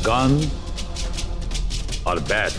গান আর ব্যাচ।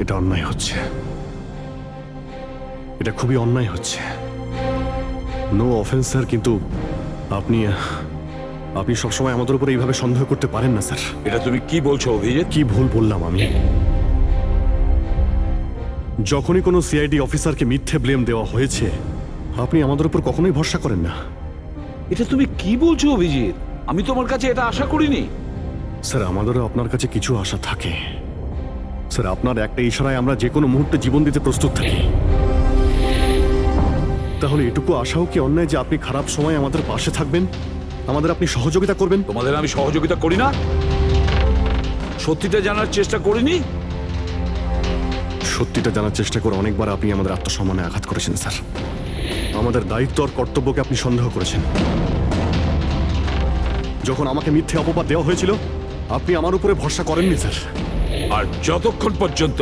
এটা অন্যায় হচ্ছে, এটা খুবই অন্যায় হচ্ছে। নো অফেন্স স্যার, কিন্তু আপনি আপনি সবসময় আমাদের উপরে এইভাবে সন্দেহ করতে পারেন না স্যার। এটা তুমি কি বলছো অভিজিৎ? কি ভুল বললাম আমি? যখনই কোনো সিআইডি অফিসারকে মিথ্যে ব্লেম দেওয়া হয়েছে, আপনি আমাদের উপর কখনোই ভরসা করেন না। এটা তুমি কি বলছো অভিজিৎ? আমি তোমার কাছে এটা আশা করিনি। স্যার, আমাদেরও আপনার কাছে কিছু আশা থাকে স্যার। আপনার একটা ইশারায় আমরা যে কোনো মুহূর্তে জীবন দিতে প্রস্তুত থাকি। তাহলে এটুকু আশাও কি অন্যায় যে আপনি খারাপ সময় আমাদের পাশে থাকবেন, আমাদের আপনি সহযোগিতা করবেন? তোমাদের আমি সহযোগিতা করি না? সত্যিটা জানার চেষ্টা করিনি? সত্যিটা জানার চেষ্টা করে অনেকবার আপনি আমাদের আত্মসম্মানে আঘাত করেছেন স্যার। আমাদের দায়িত্ব আর কর্তব্যকে আপনি সন্দেহ করেছেন। যখন আমাকে মিথ্যে অপবাদ দেওয়া হয়েছিল, আপনি আমার উপরে ভরসা করেননি স্যার। আর যতক্ষণ পর্যন্ত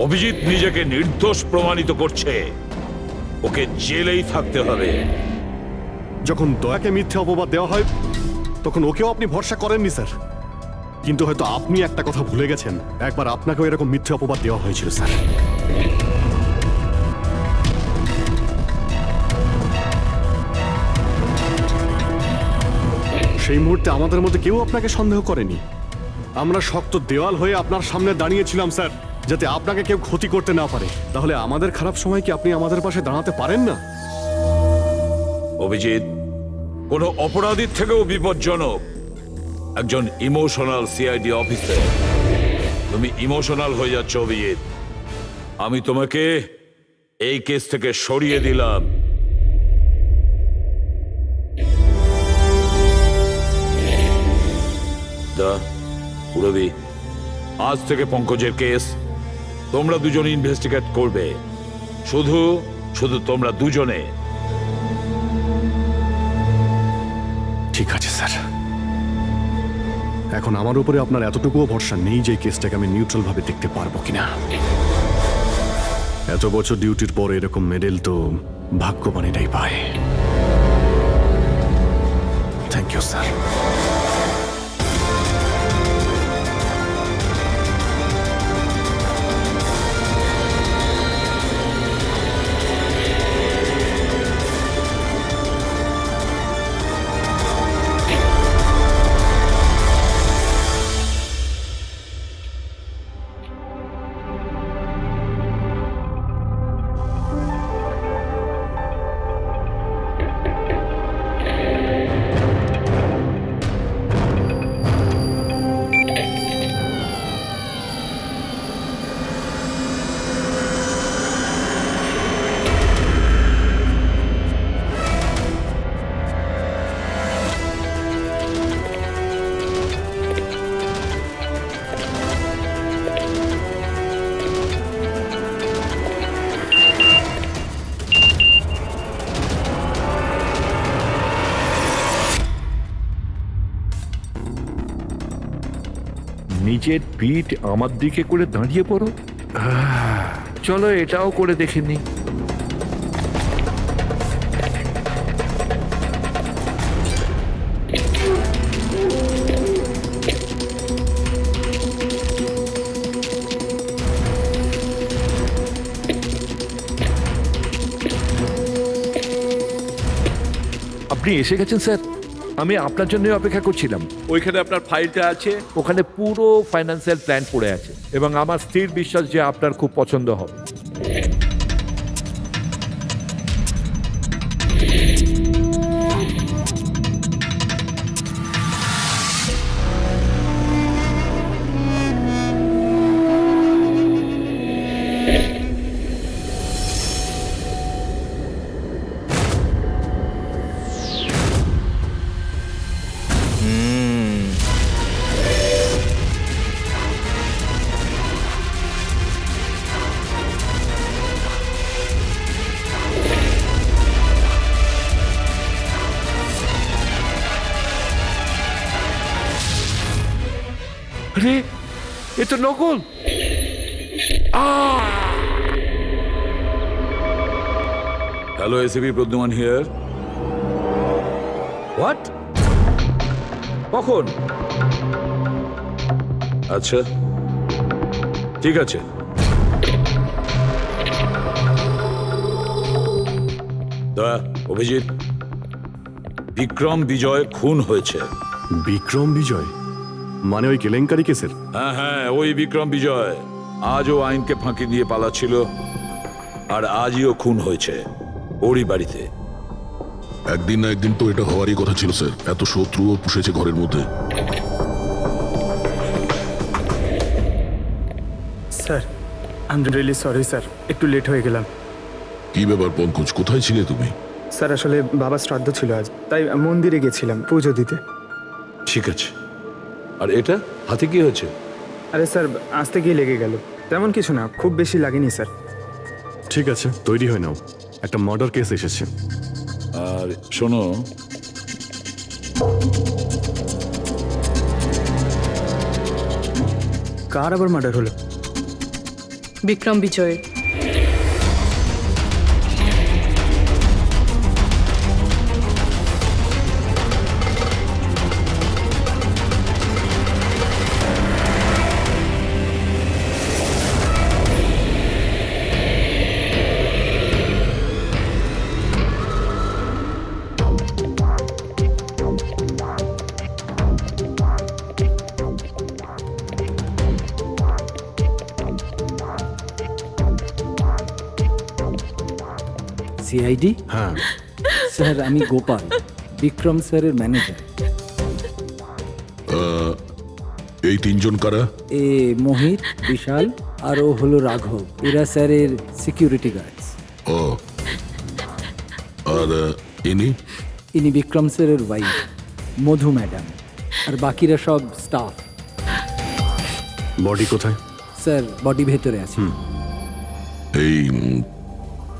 অভিজিৎ নিজেকে নির্দোষ প্রমাণিত করছে, ওকে জেলেই থাকতে হবে। যখন দয়াকে মিথ্যে অপবাদ দেওয়া হয়, তখন ওকেও আপনি ভরসা করেননি স্যার। কিন্তু হয়তো আপনি একটা কথা ভুলে গেছেন, একবার আপনাকেও এরকম মিথ্যে অপবাদ দেওয়া হয়েছিল স্যার। সেই মুহূর্তে আমাদের মধ্যে কেউ আপনাকে সন্দেহ করেনি। আমরা শক্ত দেওয়াল হয়ে আপনার সামনে দাঁড়িয়েছিলাম স্যার, যাতে আপনাকে কেউ ক্ষতি করতে না পারে। তাহলে আমাদের খারাপ সময় কি আপনি আমাদের পাশে দাঁড়াতে পারেন না? অভিজিৎ কোনো অপরাধীর থেকেও বিপজ্জনক একজন ইমোশনাল সিআইডি অফিসার। তুমি ইমোশনাল হয়ে যাচ্ছ অভিজিৎ। আমি তোমাকে এই কেস থেকে সরিয়ে দিলাম। পুরবি, আজ থেকে পঙ্কজের কেস তোমরা দুজন ইনভেস্টিগেট করবে। শুধু শুধু তোমরা দুজনে। ঠিক আছে স্যার। এখন আমার উপরে আপনার এতটুকুও ভরসা নেই যে কেসটাকে আমি নিউট্রাল ভাবে দেখতে পারবো কিনা। এত বছর ডিউটির পর এরকম মেডেল তো ভাগ্যবানেরাই পায়। Thank you sir. নিজের পিঠ আমার দিকে করে দাঁড়িয়ে পড়ো। চলো এটাও করে দেখে নি। আপনি এসে গেছেন স্যার, আমি আপনার জন্য অপেক্ষা করছিলাম। ওইখানে আপনার ফাইলটা আছে, ওখানে পুরো ফাইন্যান্সিয়াল প্ল্যান পড়ে আছে এবং আমার স্থির বিশ্বাস যে আপনার খুব পছন্দ হবে। আরে এ তো নকল। Hello, ACP Pradyuman here. What? কখন? আচ্ছা, ঠিক আছে। অভিজিৎ, বিক্রম বিজয় খুন হয়েছে। বিক্রম বিজয় মানে ওই কেলেঙ্কারি কেসের? হ্যাঁ হ্যাঁ, ওই বিক্রম বিজয় আজও আইনকে ফাঁকি দিয়ে পালাচ্ছিল, আর আজই ও খুন হয়েছে ওরই বাড়িতে। একদিন না একদিন তো এটা হওয়ারই কথা ছিল স্যার। এত শত্রুও পুষেছে ঘরের মধ্যে। Sir, I am really sorry sir, একটু লেট হয়ে গেলাম। কি ব্যাপার পঙ্কজ, কোথায় ছিলে তুমি? স্যার আসলে বাবার শ্রাদ্ধ ছিল আজ, তাই মন্দিরে গেছিলাম পুজো দিতে। ঠিক আছে। আর এটা হাতে কি হয়েছে? আরে স্যার, আসতে গিয়ে লেগে গেল, তেমন কিছু না, খুব বেশি লাগেনি স্যার। ঠিক আছে, তৈরি হয়ে নাও, একটা মার্ডার কেস এসেছে। আর শোনো, কার আবার মার্ডার হলো? বিক্রম বিজয়। সিআইডি? হ্যাঁ, স্যার আমি গোপাল, বিক্রম স্যারের ম্যানেজার। এই তিনজন কারা? এ মোহিত, বিশাল আর ও হলো রাঘব, এরা স্যারের সিকিউরিটি গার্ডস। ও, আর ইনি? ইনি বিক্রম স্যারের ওয়াইফ মধু ম্যাডাম, আর বাকিরা সব স্টাফ। বডি কোথায়? স্যার বডি ভেতরে আছে। এই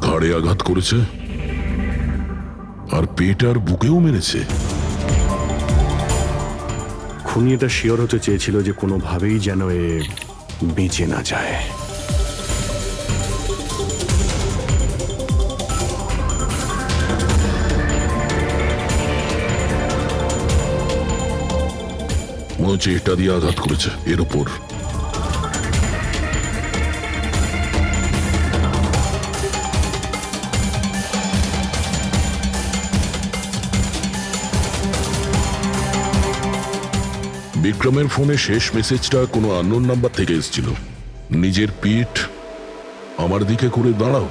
ঘাড়ে আঘাত করেছে আর পেট আর বুকেও মেরেছে। খুনি এটা শিওর হতে চেয়েছিল যে কোনোভাবেই যেন এ বেঁচে না যায়। মনে হচ্ছে এটা দিয়ে আঘাত করেছে এর ওপর। বিক্রমের ফোনে শেষ মেসেজটা কোনো আননোন নাম্বার থেকে এসেছিল। নিজের পিঠ আমার দিকে করে দাঁড়াও।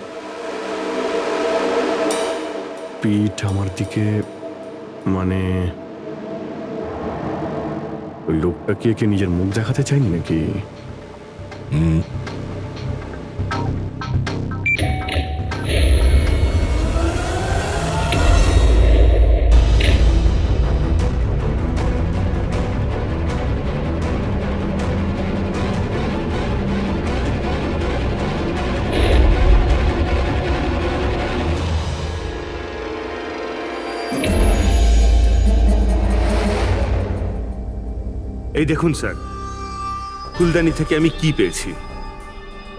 পিঠ আমার দিকে মানে ওই লোকটা কি একে নিজের মুখ দেখাতে চাইনি নাকি? এই দেখুন স্যার, ফুলদানি থেকে আমি কি পেয়েছি?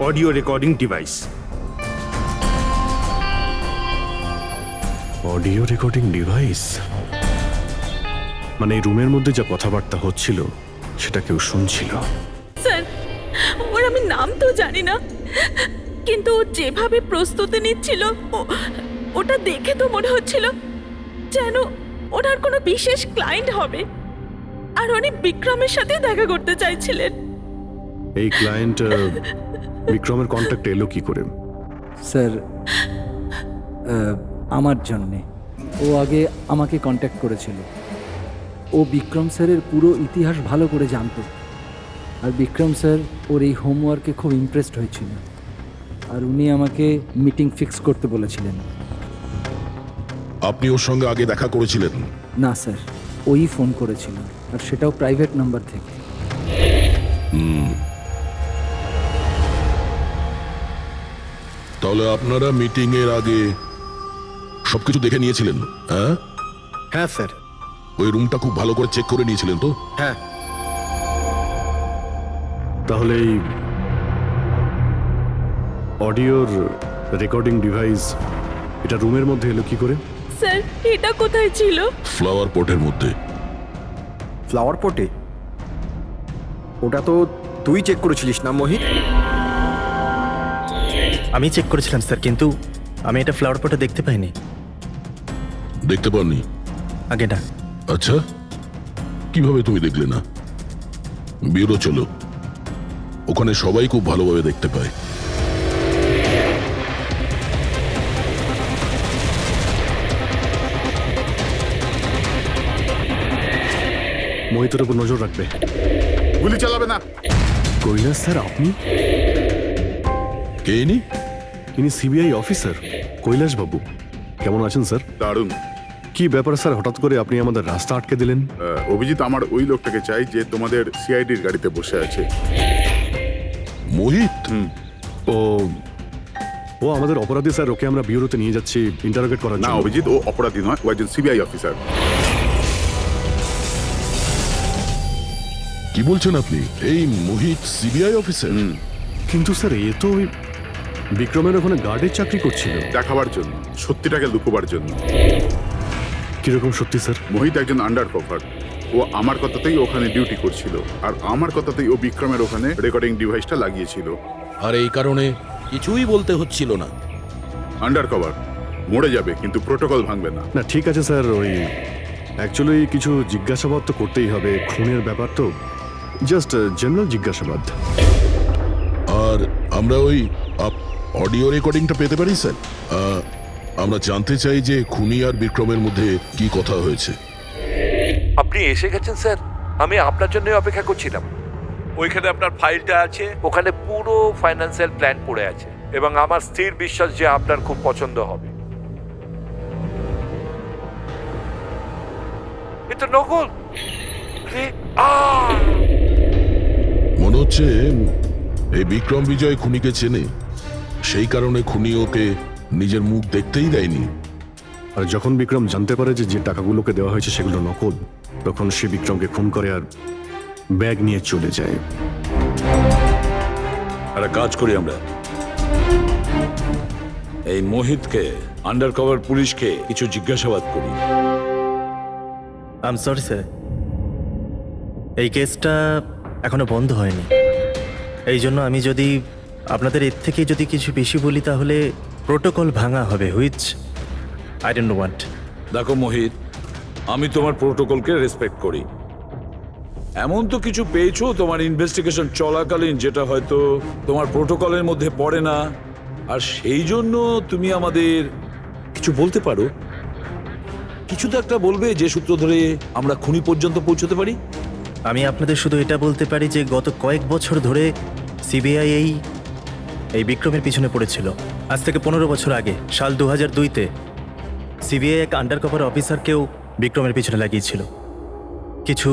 Audio recording device. Audio recording device মানে এই রুমের মধ্যে যা কথাবার্তা হচ্ছিল সেটা কেউ শুনছিল। স্যার, ওর আমি নাম তো জানি না, কিন্তু ও যেভাবে প্রস্তুতি নিচ্ছিল ওটা দেখে তো মনে হচ্ছিল যেন ওনার কোনো বিশেষ ক্লায়েন্ট হবে, আর উনি বিক্রমের সাথে দেখা করতে চাইছিলেন। এই ক্লায়েন্ট বিক্রমের কন্ট্যাক্ট এলো কি করে? স্যার আমার জন্যে ও আগে আমাকে কন্ট্যাক্ট করেছিল। ও বিক্রম স্যারের পুরো ইতিহাস ভালো করে জানতো, আর বিক্রম স্যার ওর এই হোমওয়ার্কে খুব ইমপ্রেসড হয়েছিল, আর উনি আমাকে মিটিং ফিক্স করতে বলেছিলেন। আপনি ওর সঙ্গে আগে দেখা করেছিলেন? না স্যার, ওই ফোন করেছিল, আর সেটাও প্রাইভেট নাম্বার থেকে। তাহলে আপনারা মিটিং এর আগে সবকিছু দেখে নিয়েছিলেন? হ্যাঁ হ্যাঁ স্যার। ওই রুমটা খুব ভালো করে চেক করে নিয়েছিলেন তো? হ্যাঁ। তাহলে এই অডিওর রেকর্ডিং ডিভাইস এটা রুমের মধ্যে এলো কি করে? স্যার, এটা কোথায় ছিল? ফ্লাওয়ার পটের মধ্যে। ফ্লাওয়ার পটে? ওটা তো তুই চেক করেছিলিস না মোহিত? আমি চেক করেছিলাম স্যার, কিন্তু আমি এটা ফ্লাওয়ার পটে দেখতে পাইনি। দেখতে পাননি? আগে না। আচ্ছা, কিভাবে তুমি দেখলে না? ব্যুরো চলো, ওখানে সবাই খুব ভালোভাবে দেখতে পায়। মোহিতের উপর নজর রাখবে। গুলি চালাবে না। কৈলাস স্যার, আপনি? কে ইনি? ইনি সিবিআই অফিসার কৈলাস বাবু। কেমন আছেন স্যার? দারুণ। কি ব্যাপার স্যার, হঠাৎ করে আপনি আমাদের রাস্তা আটকে দিলেন? অভিজিৎ, আমার ওই লোকটাকে চাই যে তোমাদের সিআইডির গাড়িতে বসে আছে। মোহিত? ও ও আমাদের অপরাধী স্যার, ওকে আমরা ব্যুরোতে নিয়ে যাচ্ছি ইন্টারোগেট করার না জন্য। অভিজিৎ, ও অপরাধী নয়, ও একজন সিবিআই অফিসার। কি বলছেন আপনি? এই মোহিত সিবিআই অফিসার? কিন্তু স্যার এ তো ওই বিক্রমের ওখানে গার্ডের চাকরি করছিল। দেখাবার জন্য, সত্যিটাকে লুকোবার জন্য। কিরকম সত্যি স্যার? মোহিত একজন আন্ডার কভার। ও আমার কথাতেই ওখানে ডিউটি করছিল, আর আমার কথাতেই ও বিক্রমের ওখানে রেকর্ডিং ডিভাইসটা লাগিয়েছিল। আর এই কারণে কিছুই বলতে হচ্ছিল না। আন্ডার কভার মরে যাবে, কিন্তু প্রোটোকল ভাঙবে না। না ঠিক আছে স্যার, ওই অ্যাকচুয়ালি কিছু জিজ্ঞাসাবাদ তো করতেই হবে, খুনের ব্যাপার তো, জাস্ট জেনারেল জিজ্ঞাসাবাদ। আর আমরা ওই অডিও রেকর্ডিংটা পেতে পারি স্যার? আমরা জানতে চাই যে খুনি আর বিক্রমের মধ্যে কি কথা হয়েছে। আপনি এসে গেছেন স্যার, আমি আপনার জন্যই অপেক্ষা করছিলাম। ওইখানে আপনার ফাইলটা আছে, ওখানে পুরো ফাইন্যান্সিয়াল প্ল্যান পড়ে আছে, এবং আমার স্থির বিশ্বাস যে আপনার খুব পছন্দ হবে। এটা নকল। মনে হচ্ছে এই বিক্রম বিজয় খুনিকে চেনে, সেই কারণে খুনি ওকে নিজের মুখ দেখতেই দেয়নি। আর যখন বিক্রম জানতে পারে যে যে টাকাগুলোকে দেওয়া হয়েছে সেগুলো নকল, তখন সে বিক্রমকে খুন করে আর ব্যাগ নিয়ে চলে যায়। একটা কাজ করি আমরা, এই মোহিতকে, আন্ডার কভার পুলিশকে কিছু জিজ্ঞাসাবাদ করি। আই এম সরি স্যার, এই কেসটা এখনো বন্ধ হয়নি। এই জন্য আমি যদি আপনাদের এর থেকে যদি কিছু বেশি বলি তাহলে প্রোটোকল ভাঙা হবে, হুইচ আই ডোন্ট ওয়ান্ট। দেখো মোহিত, আমি তোমার প্রোটোকলকে রেসপেক্ট করি। এমন তো কিছু পেয়েছো তোমার ইনভেস্টিগেশন চলাকালীন যেটা হয়তো তোমার প্রোটোকলের মধ্যে পড়ে না, আর সেই জন্য তুমি আমাদের কিছু বলতে পারো। কিছু তো একটা বলবে যে সূত্র ধরে আমরা খুনি পর্যন্ত পৌঁছতে পারি। আমি আপনাদের শুধু এটা বলতে পারি যে গত কয়েক বছর ধরে সিবিআই এই বিক্রমের পিছনে পড়েছিল। আজ থেকে 15 বছর আগে, সাল 2002-তে সিবিআই এক আন্ডার কভার অফিসারকেও বিক্রমের পিছনে লাগিয়েছিল কিছু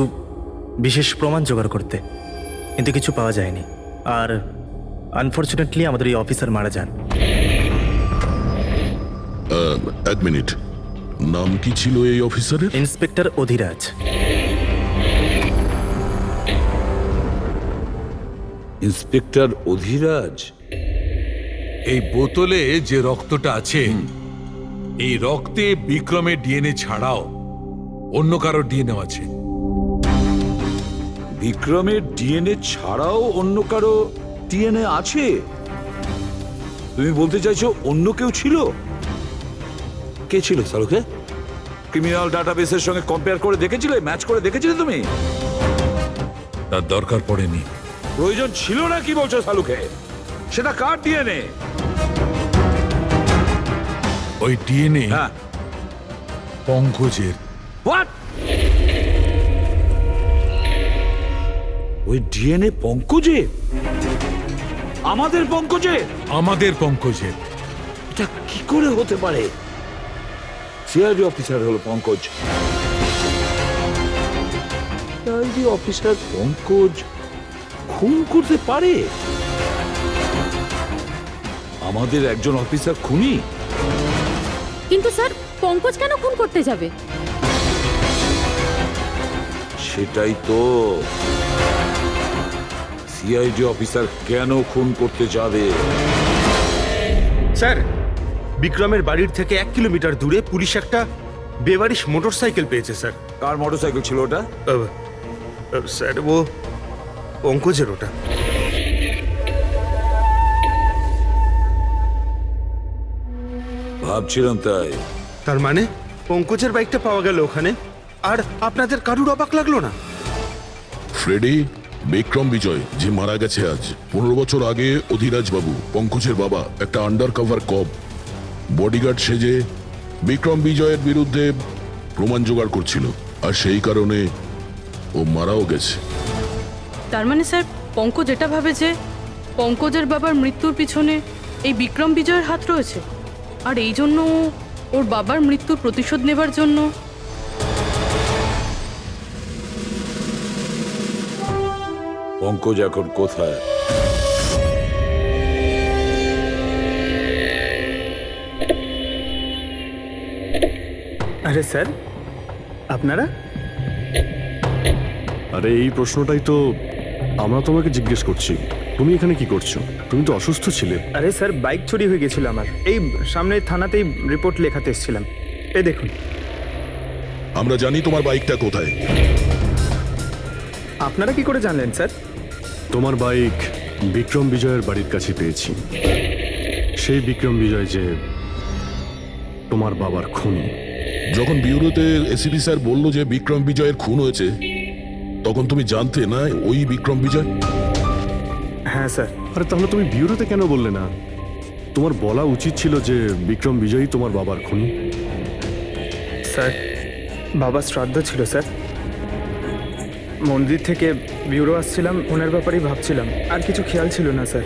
বিশেষ প্রমাণ জোগাড় করতে, কিন্তু কিছু পাওয়া যায়নি। আর আনফর্চুনেটলি আমাদের এই অফিসার মারা যান। এক মিনিট, নাম কি ছিল এই অফিসারের? ইন্সপেক্টর অধিরাজ। ইন্সপেক্টর অধিরাজ? এই বোতলে যে রক্তটা আছে, এই রক্তে বিক্রমের ডিএনএ ছাড়াও অন্য কারো ডিএনএ আছে। বিক্রমের ডিএনএ ছাড়াও অন্য কারো ডিএনএ আছে? তুমি বলতে চাইছো অন্য কেউ ছিল? কে ছিল সালুকে? ক্রিমিনাল ডাটাবেসের সঙ্গে কম্পেয়ার করে দেখেছিলে, ম্যাচ করে দেখেছিলে তুমি? তার দরকার পড়েনি। প্রয়োজন ছিল না কি বলছো সালুকে? সেটা কার ডিএনএ? ওই ডিএনএ হ্যাঁ, পঙ্কজের। হোয়াট? ওই ডিএনএ পঙ্কজে? আমাদের পঙ্কজে? আমাদের পঙ্কজের। এটা কি করে হতে পারে? সিআইডি অফিসার হলো পঙ্কজ। সিআইডি অফিসার পঙ্কজ খুন করতে পারে? আমাদের একজন অফিসার খুনি? কিন্তু স্যার, পঙ্কজ কেন খুন করতে যাবে? সেটাই তো, সিআইডি অফিসার কেন খুন করতে যাবে? স্যার, বিক্রমের বাড়ির থেকে 1 কিলোমিটার দূরে পুলিশ একটা বেবারিশ মোটরসাইকেল পেয়েছে স্যার। কার মোটরসাইকেল ছিল ওটা? স্যার, ও পঙ্কজের ওটা। ভাবছিলাম তাই। তার মানে পঙ্কজের বাইকটা পাওয়া গেল ওখানে, আর আপনাদের কারুর অবাক লাগলো না? ফ্রেডি, বিক্রম বিজয় যে মারা গেছে আজ 15 বছর আগে, অধিরাজ বাবু পঙ্কজের বাবা একটা আন্ডার কভার কব বডিগার্ড সেজে বিক্রম বিজয়ের বিরুদ্ধে প্রমাণ জোগাড় করছিল, আর সেই কারণে ও মারাও গেছে। তার মানে স্যার, পঙ্কজ এটা ভাবে যে পঙ্কজের বাবার মৃত্যুর পিছনে এই বিক্রম বিজয়ের হাত রয়েছে, আর এই জন্য ও ওর বাবার মৃত্যুর প্রতিশোধ নেবার জন্য। পঙ্কজ এখন কোথায়? আরে স্যার, আপনারা? আরে এই প্রশ্নটাই তো আমরা তোমাকে জিজ্ঞেস করছি। তুমি এখানে কি করছো? তুমি তো অসুস্থ ছিলে। আরে স্যার, বাইক চুরি হয়ে গেছিল আমার। এই সামনে থানাতেই রিপোর্ট লেখাতে এসেছিলাম। এই দেখুন। আমরা জানি তোমার বাইকটা কোথায়। আপনারা কি করে জানলেন স্যার? তোমার বাইক বিক্রম বিজয়ের বাড়ির কাছে পেয়েছি। সেই বিক্রম বিজয় যে তোমার বাবার খুনি। যখন বিউরোতে এসিপি স্যার বলল যে বিক্রম বিজয়ের খুন হয়েছে, তখন তুমি জানতে না ওই বিক্রম বিজয়? হ্যাঁ স্যার। আরে তাহলে তুমি বিউরোতে কেন বললে না? তোমার বলা উচিত ছিল যে বিক্রম বিজয়ই তোমার বাবার খুনি। স্যার, বাবার শ্রাদ্ধ ছিল স্যার। মন্দির থেকে বিউরো আসছিলাম, ওনার ব্যাপারেই ভাবছিলাম, আর কিছু খেয়াল ছিল না স্যার।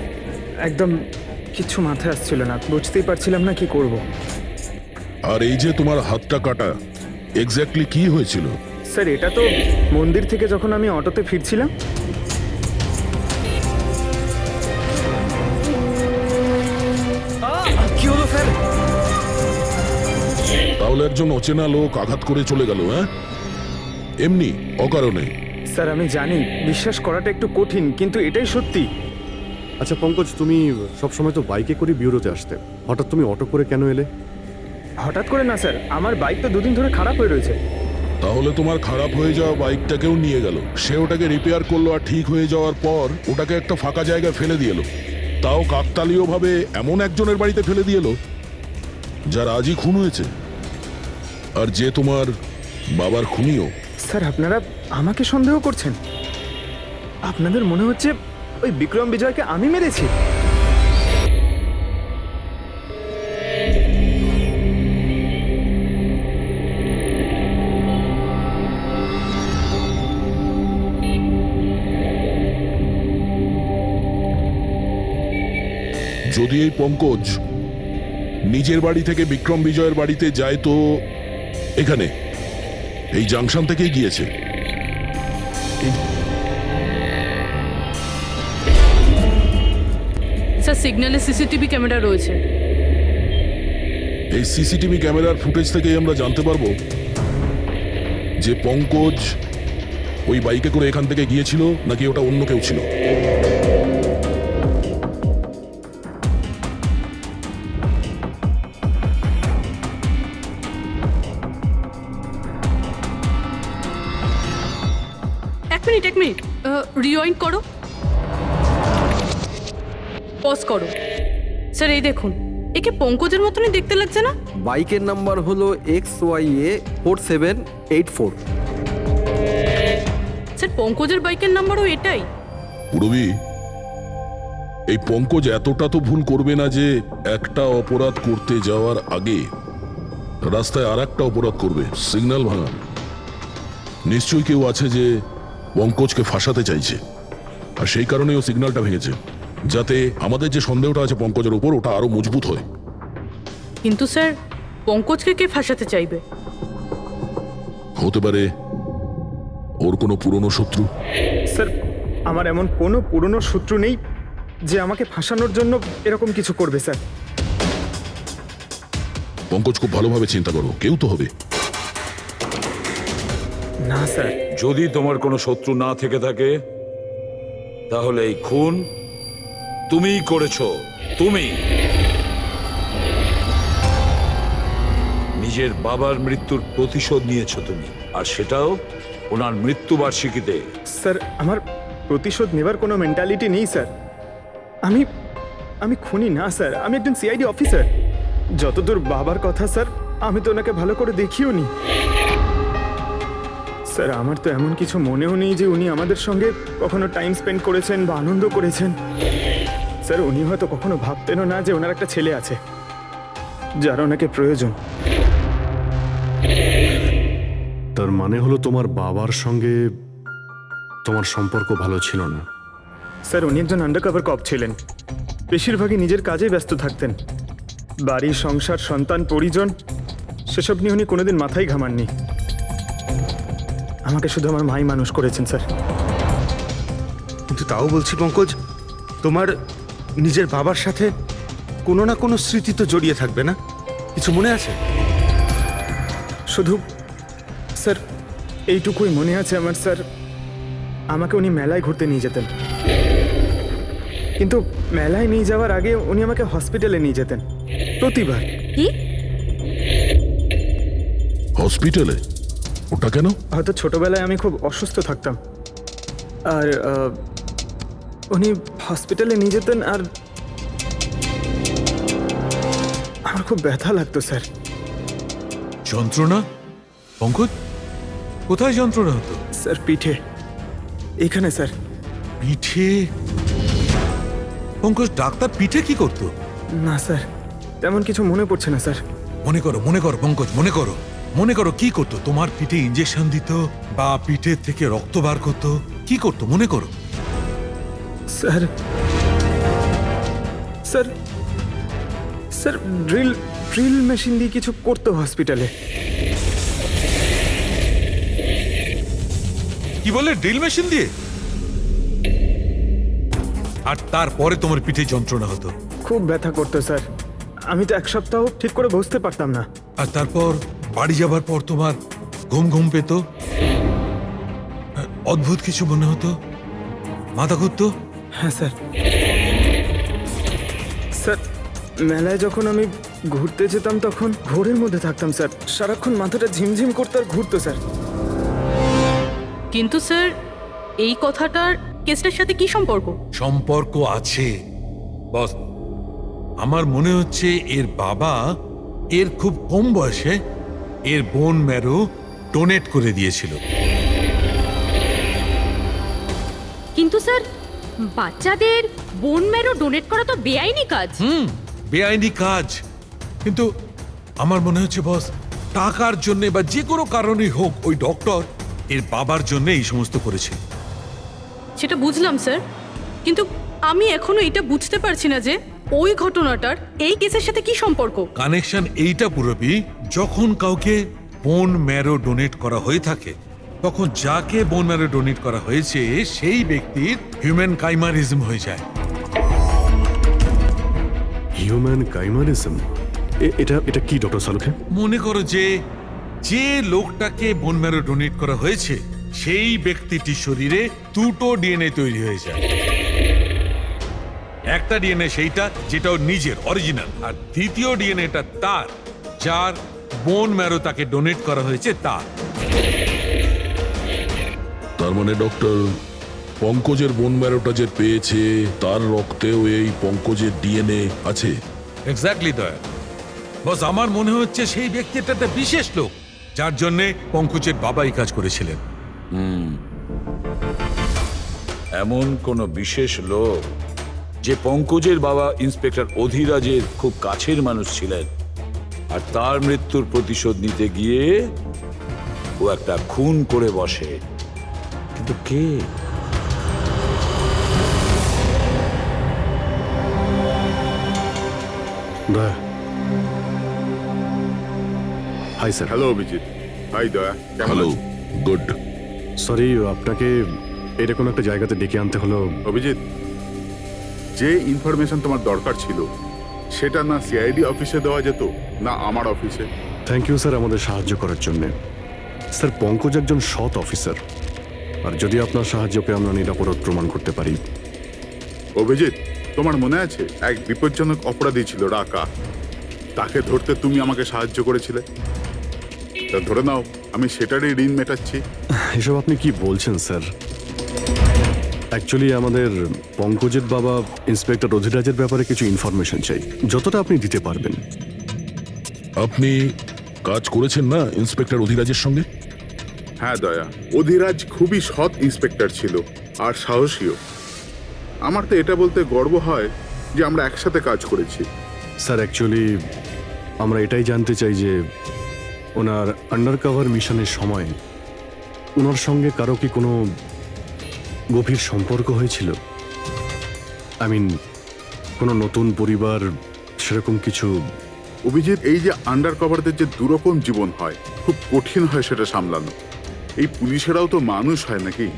একদম কিচ্ছু মাথায় আসছিল না, বুঝতেই পারছিলাম না কি করব। আর এই যে তোমার হাতটা কাটা, এক্স্যাক্টলি কি হয়েছিল? স্যার, এটা তো মন্দির থেকে যখন আমি অটোতে ফিরছিলাম। কি হলো স্যার? তাহলে একজন অচেনা লোক আঘাত করে চলে গেল? হ্যাঁ, এমনি অকারণে? স্যার, আমি জানি বিশ্বাস করাটা একটু কঠিন, কিন্তু এটাই সত্যি। আচ্ছা পঙ্কজ, তুমি সবসময় তো বাইকে করে বিউরোতে আসতে, হঠাৎ তুমি অটো করে কেন এলে? হঠাৎ করে না স্যার, আমার বাইক তো 2 দিন ধরে খারাপ হয়ে রয়েছে। তাহলে তোমার খারাপ হয়ে যাওয়া বাইকটাকেও নিয়ে গেল, সে ওটাকে রিপেয়ার করলো, আর ঠিক হয়ে যাওয়ার পর ওটাকে একটা ফাঁকা জায়গায় ফেলে দিয়ে এলো, তাও কাকতালীয় ভাবে এমন একজনের বাড়িতে ফেলে দিয়ে এলো যার আজই খুন হয়েছে, আর যে তোমার বাবার খুনিও। স্যার, আপনারা আমাকে সন্দেহ করছেন? আপনাদের মনে হচ্ছে ওই বিক্রম বিজয়কে আমি মেরেছি? যদি এই পঙ্কজ নিজের বাড়ি থেকে বিক্রম বিজয়ের বাড়িতে যায়, তো এখানে এই জাংশন থেকেই গিয়েছে। স্যার, সিগন্যালে সিসিটিভি ক্যামেরা রয়েছে। এই সিসিটিভি ক্যামেরার ফুটেজ থেকেই আমরা জানতে পারবো যে পঙ্কজ ওই বাইকে করে এখান থেকে গিয়েছিল নাকি ওটা অন্য কেউ ছিল। এক মিনিট রিওয়াইন্ড করো, পজ করো। স্যার এই দেখুন, একে পঙ্কজের মতনই দেখতে লাগছে না? বাইকের নাম্বার হলো XYA4784। স্যার পঙ্কজের বাইকের নাম্বারও এটাই। পুরবী, এই পঙ্কজ এতটা তো ভুল করবে না যে একটা অপরাধ করতে যাওয়ার আগে রাস্তায় আর একটা অপরাধ করবে, সিগন্যাল ভাঙা। নিশ্চয়ই কেউ আছে যে পঙ্কজকে ফাঁসাতে চাইছে, আর সেই কারণেই ও সিগন্যালটা ভেঙেছে, যাতে আমাদের যে সন্দেহটা আছে পঙ্কজের উপর ওটা আরো মজবুত হয়। কিন্তু স্যার পঙ্কজকে কে ফাঁসাতে চাইবে? হতে পারে ওর কোনো পুরনো শত্রু। স্যার আমার এমন কোনো পুরনো শত্রু নেই যে আমাকে ফাঁসানোর জন্য এরকম কিছু করবে স্যার। পঙ্কজ খুব ভালোভাবে চিন্তা করো, কেউ তো হবে। না স্যার। যদি তোমার কোনো শত্রু না থেকে থাকে তাহলে এই খুন তুমিই করেছো। তুমি নিজের বাবার মৃত্যুর প্রতিশোধ নিয়েছো তুমি, আর সেটাও ওনার মৃত্যুবার্ষিকীতে। স্যার আমার প্রতিশোধ নেবার কোনো মেন্টালিটি নেই স্যার। আমি খুনি না স্যার, আমি একজন সিআইডি অফিসার। যতদূর বাবার কথা স্যার, আমি তো ওনাকে ভালো করে দেখিও নি স্যার। আমার তো এমন কিছু মনেও নেই যে উনি আমাদের সঙ্গে কখনো টাইম স্পেন্ড করেছেন বা আনন্দ করেছেন। স্যার উনি হয়তো কখনো ভাবতেনও না যে ওনার একটা ছেলে আছে যার ওনাকে প্রয়োজন। তার মানে হলো তোমার বাবার সঙ্গে তোমার সম্পর্ক ভালো ছিল না? স্যার উনি একজন আন্ডারকভার কপ ছিলেন, বেশিরভাগই নিজের কাজে ব্যস্ত থাকতেন। বাড়ি, সংসার, সন্তান, পরিজন সেসব নিয়ে উনি কোনোদিন মাথায় ঘামাননি। আমাকে শুধু আমার মাই মানুষ করেছেন স্যার। কিন্তু তাও বলছি পঙ্কজ, তোমার নিজের বাবার সাথে কোনো না কোনো স্মৃতি তো জড়িয়ে থাকবে না? কিছু মনে আছে? শুধু স্যার এইটুকুই মনে আছে আমার স্যার, আমাকে উনি মেলায় ঘুরতে নিয়ে যেতেন, কিন্তু মেলায় নিয়ে যাওয়ার আগে উনি আমাকে হসপিটালে নিয়ে যেতেন প্রতিবার। কি? হসপিটালে? ওটা কেন? হয়তো ছোটবেলায় আমি খুব অসুস্থ থাকতাম, আর উনি হসপিটালে নিয়ে যেতেন, আর আমার খুব ব্যথা লাগতো স্যার। যন্ত্রণা? পঙ্কজ, কোথায় যন্ত্রণা হতো? স্যার পিঠে, এখানে স্যার। পিঠে? পঙ্কজ, ডাক্তার পিঠে কি করতো? না স্যার, তেমন কিছু মনে পড়ছে না স্যার। মনে করো পঙ্কজ, মনে করো কি করতো? তোমার পিঠে ইঞ্জেকশন দিত বা পিঠের থেকে রক্ত বার করতো? কি করতো মনে করো? Sir sir sir drill machine দিয়ে কিছু করতো হসপিটালে। কি বলে? ড্রিল মেশিন দিয়ে? আর তারপরে তোমার পিঠে যন্ত্রণা হতো? খুব ব্যথা করতো স্যার, আমি তো এক সপ্তাহ ঠিক করে বসতে পারতাম না। আর তারপর বাড়ি যাবার পর তোমার ঘুম পেত, অদ্ভুত কিছু মনে হতো, মাথা ঘুরতো? হ্যাঁ স্যার। স্যার মেলায় যখন আমি ঘুরতে যেতাম তখন ঘোরের মধ্যে থাকতাম স্যার, সারাক্ষণ মাথাটা ঝিমঝিম করতে আর ঘুরতো স্যার। কিন্তু স্যার এই কথাটার কেসটার সাথে কি সম্পর্ক? সম্পর্ক আছে বস। আমার মনে হচ্ছে এর বাবা এর খুব কম বয়সে এর বোন ম্যারো ডোনেট করে দিয়েছিল। কিন্তু স্যার বাচ্চাদের বোন ম্যারো ডোনেট করা তো বেআইনি কাজ। বেআইনি কাজ, কিন্তু আমার মনে হচ্ছে বস টাকার জন্য বা যে কোনো কারণেই হোক ওই ডক্টর এর বাবার জন্য এই সমস্ত করেছে। সেটা বুঝলাম স্যার, কিন্তু আমি এখনো এটা বুঝতে পারছি না যে ওই ঘটনাটার এই কেসের সাথে কি সম্পর্ক। কানেকশন এইটা পুরোপুরি, যখন কাউকে বোন ম্যারো ডোনেট করা হয়ে থাকে তখন যাকে বোন ম্যারো ডোনেট করা হয়েছে সেই ব্যক্তির হিউম্যান কাইমারিজম হয়ে যায়। হিউম্যান কাইমারিজম? এটা কি ডক্টর সালুখে? মনে করো যে লোকটাকে বোন ম্যারো ডোনেট করা হয়েছে সেই ব্যক্তিটির শরীরে দুটো ডিএনএ তৈরি হয়ে যায়। একটা ডিএনএ সেইটা যেটা ওর নিজের অরিজিনাল, আর দ্বিতীয় ডিএনএটা তার যার বোন ম্যারো তাকে ডোনেট করা হয়েছে তার। তার তার মানে ডক্টর, পঙ্কজের বোন ম্যারোটা যে পেয়েছে তার রক্তেও এই পঙ্কজের ডিএনএ আছে। এক্স্যাক্টলি দয়া। বস, আমার মনে হচ্ছে সেই ব্যক্তিটা একটা বিশেষ লোক, যার জন্যে পঙ্কজের বাবা এই কাজ করেছিলেন। এমন কোন বিশেষ লোক যে পঙ্কজের বাবা ইন্সপেক্টর অধিরাজের খুব কাছের মানুষ ছিলেন, আর তার মৃত্যুর প্রতিশোধ নিতে গিয়ে ও একটা খুন করে বসে। কিন্তু কে? Daya. Hi sir. Hello Abhijit. Hi Daya, কেমন হ্যালো, আছো? গুড। সরি, আপনাকে এরকম একটা জায়গাতে ডেকে আনতে হলো। অভিজিৎ, যে ইনফরমেশন তোমার দরকার ছিল সেটা না সিআইডি অফিসে দেওয়া যেত না আমার অফিসে। থ্যাংক ইউ স্যার আমাদের সাহায্য করার জন্যে। স্যার, পঙ্কজ একজন সৎ অফিসার, আর যদি আপনার সাহায্যকে আমরা নিরাপরাধ প্রমাণ করতে পারি। অভিজিৎ, তোমার মনে আছে এক বিপজ্জনক অপরাধী ছিল রাকা, তাকে ধরতে তুমি আমাকে সাহায্য করেছিলে। তা ধরে নাও আমি সেটারই ঋণ মেটাচ্ছি। এসব আপনি কি বলছেন স্যার? অ্যাকচুয়ালি আমাদের পঙ্কজের বাবা ইন্সপেক্টর অধিরাজের ব্যাপারে কিছু ইনফরমেশন চাই, যতটা আপনি দিতে পারবেন। আপনি কাজ করেছেন না ইন্সপেক্টর অধিরাজের সঙ্গে? হ্যাঁ দয়া, অধিরাজ খুবই সৎ ইন্সপেক্টর ছিল আর সাহসীও। আমার তো এটা বলতে গর্ব হয় যে আমরা একসাথে কাজ করেছি। স্যার, অ্যাকচুয়ালি আমরা এটাই জানতে চাই যে ওনার আন্ডারকভার মিশনের সময় ওনার সঙ্গে কারো কি কোনো গভীর সম্পর্ক হয়েছিল? আই মিন, কোনো নতুন পরিবার, সেরকম কিছু? অভিজিৎ, এই যে আন্ডার কভারদের যে দুরকম জীবন হয়, খুব কঠিন হয় সেটা সামলানো। এই পুলিশেরাও তো মানুষ হয় নাকি,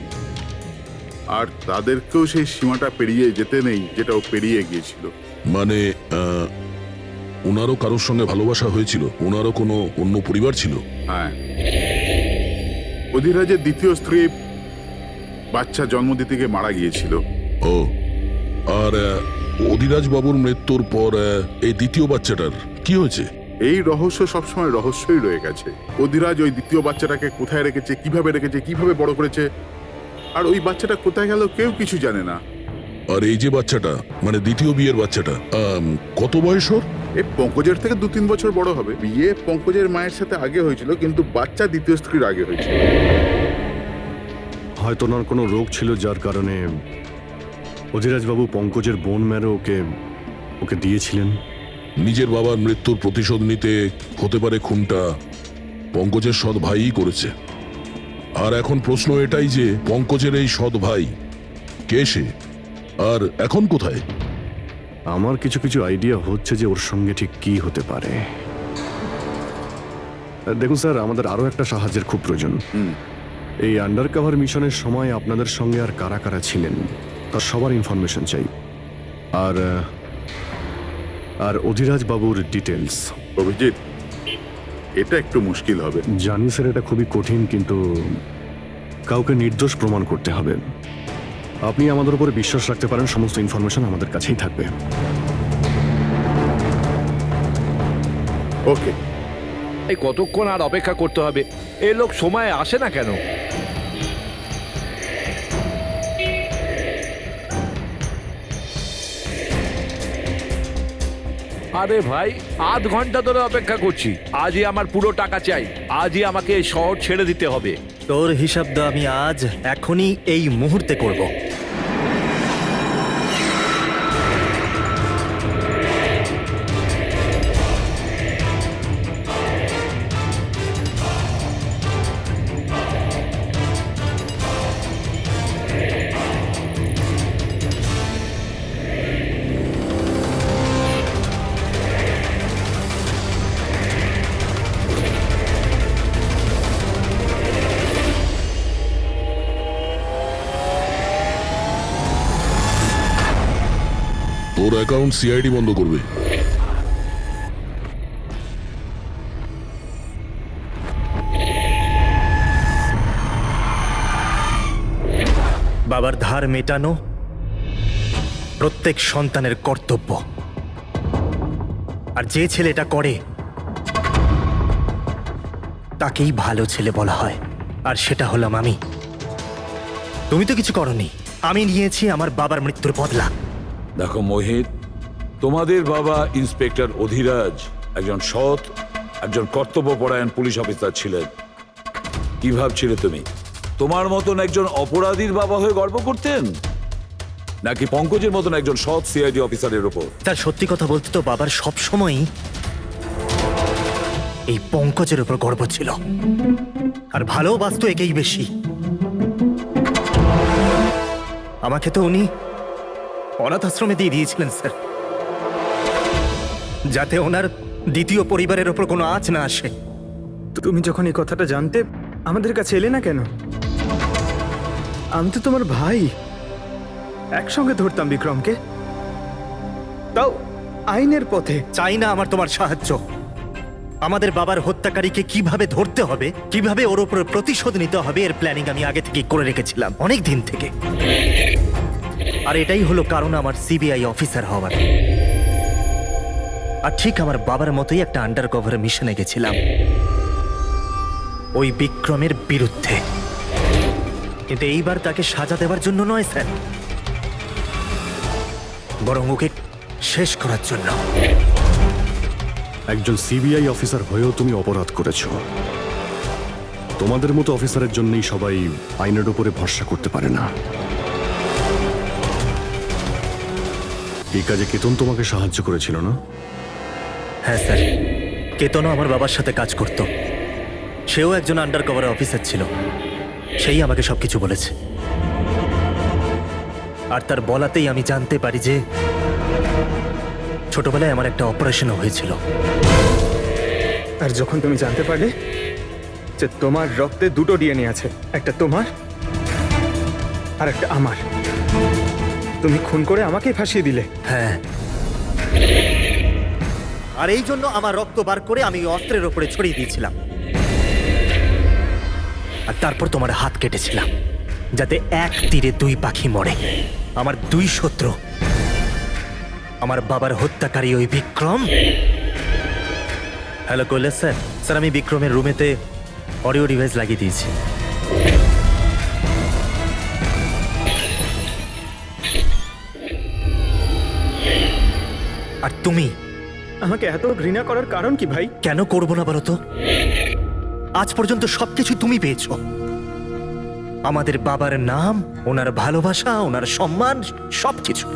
আর তাদেরকেও সেই সীমাটা পেরিয়ে যেতে নেই যেটা ও পেরিয়ে গিয়েছিল। মানে ওনারও কারোর সঙ্গে ভালোবাসা হয়েছিল? ওনারও কোনো অন্য পরিবার ছিল? হ্যাঁ, অধিরাজের দ্বিতীয় স্ত্রী বাচ্চা জন্ম দিতে গিয়ে মারা গিয়েছিল। ও, আর অধিরাজ বাবুর মৃত্যুর পর এই দ্বিতীয় বাচ্চাটার কি হয়েছে? এই রহস্য সবসময় রহস্যই রয়ে গেছে। অধিরাজ ওই দ্বিতীয় বাচ্চাটাকে কোথায় রেখেছে, কিভাবে বড় করেছে, আর ওই বাচ্চাটা কোথায় গেল কেউ কিছু জানে না। আর এই যে বাচ্চাটা, মানে দ্বিতীয় বিয়ের বাচ্চাটা, কত বয়স ওর? এ পঙ্কজের থেকে 2-3 বছর বড় হবে। বিয়ে পঙ্কজের মায়ের সাথে আগে হয়েছিল, কিন্তু বাচ্চা দ্বিতীয় স্ত্রীর আগে হয়েছিল। হয়তো ওনার কোনো রোগ ছিল যার কারণে অধিরাজবাবু পঙ্কজের বোন ম্যারো ওকে দিয়েছিলেন। নিজের বাবার মৃত্যুর প্রতিশোধ নিতে হতে পারে খুনটা পঙ্কজের সৎ ভাইই করেছে। আর এখন প্রশ্ন এটাই যে পঙ্কজের এই সৎ ভাই কে সে, আর এখন কোথায়? আমার কিছু কিছু আইডিয়া হচ্ছে যে ওর সঙ্গে ঠিক কি হতে পারে। দেখুন স্যার, আমাদের আরো একটা সাহায্যের খুব প্রয়োজন। এই আন্ডারকভার মিশনের সময় আপনাদের সঙ্গে আর কারা কারা ছিলেন তার সবার ইনফরমেশন চাই, আর অধিরাজ বাবুর ডিটেলস। অভিজিৎ, এটা একটু মুশকিল হবে। জানি স্যার, এটা খুবই কঠিন, কিন্তু কাউকে নির্দোষ প্রমাণ করতে হবে। আপনি আমাদের উপরে বিশ্বাস রাখতে পারেন, সমস্ত ইনফরমেশন আমাদের কাছেই থাকবে। ওকে। এই কতক্ষণ আর অপেক্ষা করতে হবে? এই লোক সময় আসে না কেন? আরে ভাই, আধ ঘন্টা ধরে অপেক্ষা করছি। আজই আমার পুরো টাকা চাই। আজই আমাকে এই শহর ছেড়ে দিতে হবে। তোর হিসাব তো আমি আজ এখনই এই মুহূর্তে করব। তোর অ্যাকাউন্ট সিআইডি বন্ধ করবে। বাবার ধার মেটানো প্রত্যেক সন্তানের কর্তব্য, আর যে ছেলে এটা করে তাকেই ভালো ছেলে বলা হয়, আর সেটা হলাম আমি। তুমি তো কিছু করনি, আমি নিয়েছি আমার বাবার মৃত্যুর বদলা। দেখো মোহিত, তোমাদের বাবা ইন্সপেক্টর অধিরাজ একজন সৎ, একজন কর্তব্যপরায়ণ পুলিশ অফিসার ছিলেন। কি ভাবছিলে তুমি তোমার মতন একজন অপরাধীর বাবা হয়ে গর্ব করতেন, নাকি পঙ্কজের মতন একজন সৎ সিআইডি অফিসারের উপর? তার সত্যি কথা বলতে তো বাবার সব সময়ই এই পঙ্কজের উপর গর্ব ছিল, আর ভালোবাসতো একেই বেশি। আমাকে তো উনি অনাথ আশ্রমে দিয়ে দিয়েছিলেন স্যার, যাতে ওনার দ্বিতীয় পরিবারের ওপর কোনো আঁচ না আসে। তুমি যখন এই কথাটা জানতে আমাদের কাছে এলে না কেন? আমি তো তোমার ভাই, একসঙ্গে ধরতাম বিক্রমকে, তাও আইনের পথে। চাই না আমার তোমার সাহায্য। আমাদের বাবার হত্যাকারীকে কিভাবে ধরতে হবে, কিভাবে ওর উপর প্রতিশোধ নিতে হবে, এর প্ল্যানিং আমি আগে থেকে করে রেখেছিলাম, অনেক দিন থেকে। আর এটাই হলো কারণ আমার সিবিআই অফিসার হওয়ার। আর ঠিক আমার বাবার মতোই একটা আন্ডার কভার মিশনে গেছিলাম ওই বিক্রমের বিরুদ্ধে, কিন্তু এইবার তাকে সাজা দেওয়ার জন্য নয় স্যার, বরং ওকে শেষ করার জন্য। একজন সিবিআই অফিসার হয়েও তুমি অপরাধ করেছো। তোমাদের মতো অফিসারের জন্যই সবাই আইনের উপরে ভরসা করতে পারে না। এই কাজে কেতন তোমাকে সাহায্য করেছিল না? হ্যাঁ স্যার, কেতনও আমার বাবার সাথে কাজ করত, সেও একজন আন্ডার কভার অফিসার ছিল, সেই আমাকে সবকিছু বলেছে। আর তার বলাতেই আমি জানতে পারি যে ছোটবেলায় আমার একটা অপারেশনও হয়েছিল। আর যখন তুমি জানতে পারলে যে তোমার রক্তে দুটো ডিএনএ আছে, একটা তোমার আর একটা আমার, তুমি খুন করে আমাকেই ফাঁসিয়ে দিলে। হ্যাঁ, আর এই জন্য আমার রক্ত বার করে আমি ওই অস্ত্রের ওপরে ছড়িয়ে দিয়েছিলাম, আর তারপর তোমার হাত কেটেছিলাম, যাতে এক তীরে দুই পাখি মরে। আমার দুই শত্রু, আমার বাবার হত্যাকারী ওই Vikram. Hello Kailash sir. Sir, আমি বিক্রমের রুমেতে অডিও ডিভাইস লাগিয়ে দিয়েছি। আর তুমি আমাকে এত ঘৃণা করার কারণ কি ভাই? কেন করবো না বলো তো? আজ পর্যন্ত সবকিছু তুমি পেয়েছো, আমাদের বাবার নাম, ওনার ভালোবাসা, ওনার সম্মান, সবকিছু।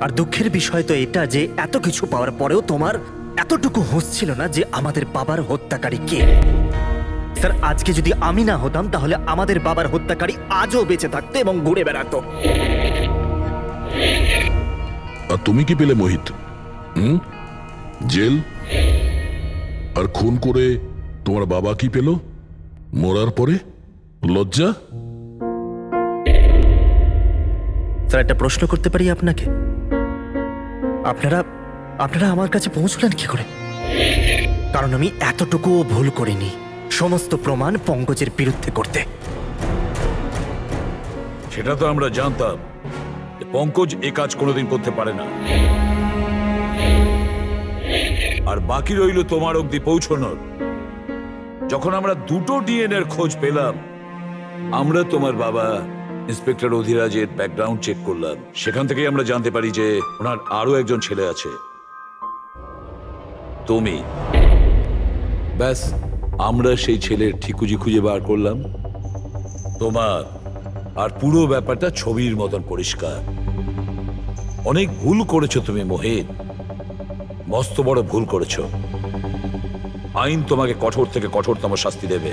আর দুঃখের বিষয় তো এটা যে এত কিছু পাওয়ার পরেও তোমার এতটুকু হুঁশ ছিল না যে আমাদের বাবার হত্যাকারী কে। স্যার, আজকে যদি আমি না হতাম তাহলে আমাদের বাবার হত্যাকারী আজও বেঁচে থাকতো এবং ঘুরে বেড়াতো। আর তুমি কি পেলে মোহিত? জেল। আর খুন করে তোমার বাবা কি পেল মরার পরে? লজ্জা। স্যার, একটা প্রশ্ন করতে পারি আপনাকে? আপনারা আমার কাছে পৌঁছলেন কি করে? কারণ আমি এতটুকুও ভুল করিনি সমস্ত প্রমাণ পঙ্কজের বিরুদ্ধে করতে। সেটা তো আমরা জানতাম যে পঙ্কজ এ কাজ কোনোদিন করতে পারে না। আর বাকি রইল তোমার অবধি পৌঁছানোর। যখন আমরা দুটো ডিএনএর খোঁজ পেলাম, আমরা তোমার বাবা ইন্সপেক্টর অধিরাজের ব্যাকগ্রাউন্ড চেক করলাম। সেখান থেকেই আমরা জানতে পারি যে ওনার আরো একজন ছেলে আছে, তুমি। ব্যাস, আমরা সেই ছেলের ঠিকুজি খুঁজে বার করলাম তোমার। আর পুরো ব্যাপারটা ছবির মতন পরিষ্কার। অনেক ভুল করেছো তুমি মোহিত, মস্ত বড় ভুল করেছো। আইন তোমাকে কঠোর থেকে কঠোরতম শাস্তি দেবে,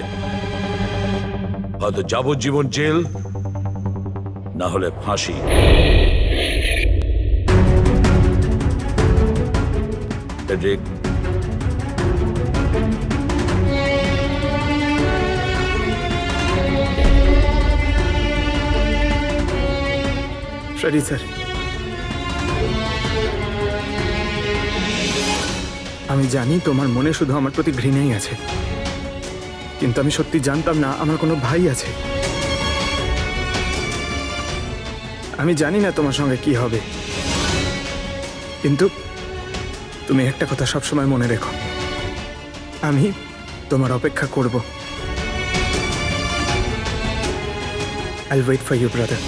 হয়তো যাবজ্জীবন জেল, না হলে ফাঁসি। ফ্রেডরিক, সরি স্যার, আমি জানি তোমার মনে শুধু আমার প্রতি ঘৃণাই আছে, কিন্তু আমি সত্যি জানতাম না আমার কোনো ভাই আছে। আমি জানি না তোমার সঙ্গে কি হবে, কিন্তু তুমি একটা কথা সবসময় মনে রেখো, আমি তোমার অপেক্ষা করব। I'll wait for you, brother.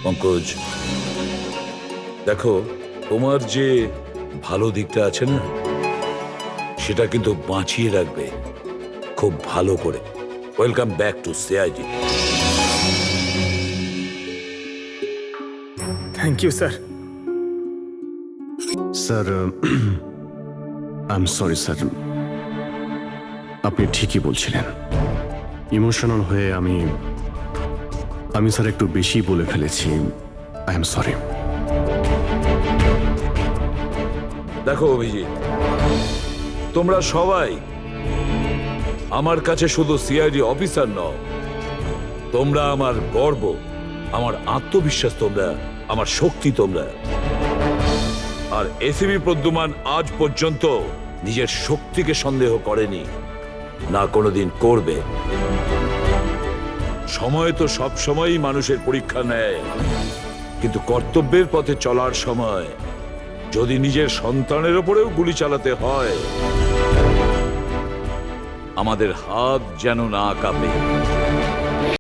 Pankaj, দেখো, তোমার যে ভালো দিকটা আছে না, সেটা কিন্তু বাঁচিয়ে রাখবে খুব ভালো করে। Welcome back to CID. Thank you, sir. Sir, I am sorry sir, আপনি ঠিকই বলছিলেন। ইমোশনাল হয়ে আমি স্যার একটু বেশি বলে ফেলেছি। I am sorry. দেখো অভিজিৎ, তোমরা সবাই আমার কাছে শুধু সিআইডি অফিসার নও, তোমরা আমার গর্ব, আমার আত্মবিশ্বাস, তোমরা আমার শক্তি। তোমরা আর এসিবি প্রদ্যুমান আজ পর্যন্ত নিজের শক্তিকে সন্দেহ করেনি, না কোনোদিন করবে। সময় তো সব সময়ই মানুষের পরীক্ষা নেয়, কিন্তু কর্তব্যের পথে চলার সময় যদি নিজের সন্তানের ওপরেও গুলি চালাতে হয়, আমাদের হাত যেন না কাঁপে।